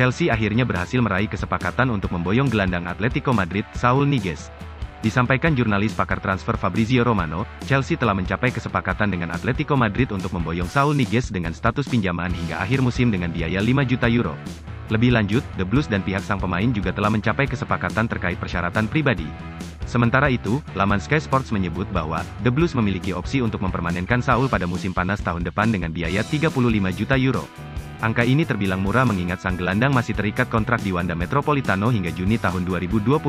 Chelsea akhirnya berhasil meraih kesepakatan untuk memboyong gelandang Atletico Madrid, Saúl Ñíguez. Disampaikan jurnalis pakar transfer Fabrizio Romano, Chelsea telah mencapai kesepakatan dengan Atletico Madrid untuk memboyong Saúl Ñíguez dengan status pinjaman hingga akhir musim dengan biaya 5 juta euro. Lebih lanjut, The Blues dan pihak sang pemain juga telah mencapai kesepakatan terkait persyaratan pribadi. Sementara itu, laman Sky Sports menyebut bahwa The Blues memiliki opsi untuk mempermanenkan Saúl pada musim panas tahun depan dengan biaya 35 juta euro. Angka ini terbilang murah mengingat sang gelandang masih terikat kontrak di Wanda Metropolitano hingga Juni tahun 2026.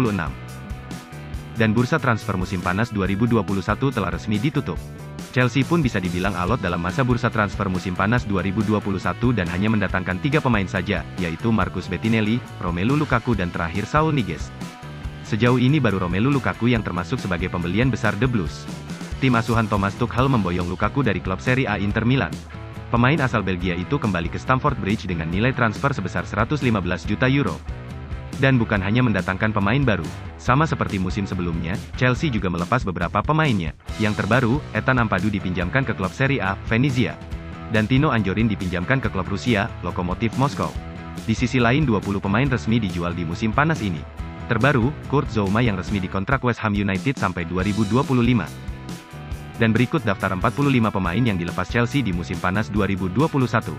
Dan bursa transfer musim panas 2021 telah resmi ditutup. Chelsea pun bisa dibilang alot dalam masa bursa transfer musim panas 2021 dan hanya mendatangkan 3 pemain saja, yaitu Marcus Bettinelli, Romelu Lukaku dan terakhir Saúl Ñíguez. Sejauh ini baru Romelu Lukaku yang termasuk sebagai pembelian besar The Blues. Tim asuhan Thomas Tuchel memboyong Lukaku dari klub Serie A Inter Milan. Pemain asal Belgia itu kembali ke Stamford Bridge dengan nilai transfer sebesar 115 juta euro. Dan bukan hanya mendatangkan pemain baru. Sama seperti musim sebelumnya, Chelsea juga melepas beberapa pemainnya. Yang terbaru, Ethan Ampadu dipinjamkan ke klub Serie A, Venezia. Dan Tino Anjorin dipinjamkan ke klub Rusia, Lokomotiv Moskow. Di sisi lain 20 pemain resmi dijual di musim panas ini. Terbaru, Kurt Zouma yang resmi dikontrak West Ham United sampai 2025. Dan berikut daftar 45 pemain yang dilepas Chelsea di musim panas 2021.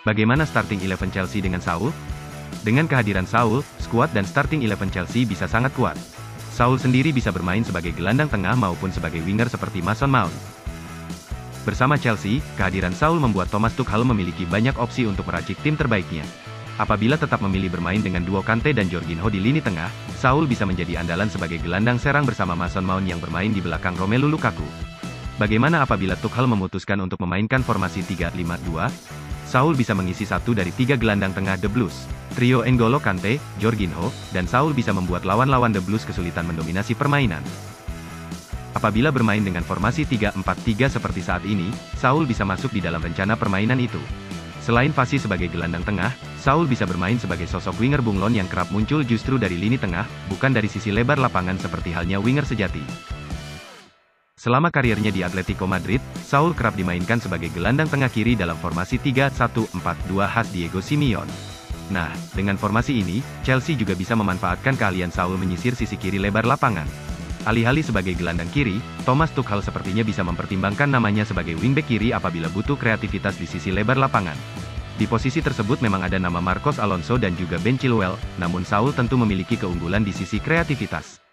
Bagaimana starting 11 Chelsea dengan Saúl? Dengan kehadiran Saúl, skuad dan starting 11 Chelsea bisa sangat kuat. Saúl sendiri bisa bermain sebagai gelandang tengah maupun sebagai winger seperti Mason Mount. Bersama Chelsea, kehadiran Saúl membuat Thomas Tuchel memiliki banyak opsi untuk meracik tim terbaiknya. Apabila tetap memilih bermain dengan duo Kante dan Jorginho di lini tengah, Saúl bisa menjadi andalan sebagai gelandang serang bersama Mason Mount yang bermain di belakang Romelu Lukaku. Bagaimana apabila Tuchel memutuskan untuk memainkan formasi 3-5-2? Saúl bisa mengisi satu dari 3 gelandang tengah The Blues. Trio N'Golo Kante, Jorginho, dan Saúl bisa membuat lawan-lawan The Blues kesulitan mendominasi permainan. Apabila bermain dengan formasi 3-4-3 seperti saat ini, Saúl bisa masuk di dalam rencana permainan itu. Selain fasih sebagai gelandang tengah, Saúl bisa bermain sebagai sosok winger bunglon yang kerap muncul justru dari lini tengah, bukan dari sisi lebar lapangan seperti halnya winger sejati. Selama kariernya di Atletico Madrid, Saúl kerap dimainkan sebagai gelandang tengah kiri dalam formasi 3-1-4-2 khas Diego Simeone. Nah, dengan formasi ini, Chelsea juga bisa memanfaatkan keahlian Saúl menyisir sisi kiri lebar lapangan. Alih-alih sebagai gelandang kiri, Thomas Tuchel sepertinya bisa mempertimbangkan namanya sebagai wingback kiri apabila butuh kreativitas di sisi lebar lapangan. Di posisi tersebut memang ada nama Marcos Alonso dan juga Ben Chilwell, namun Saúl tentu memiliki keunggulan di sisi kreativitas.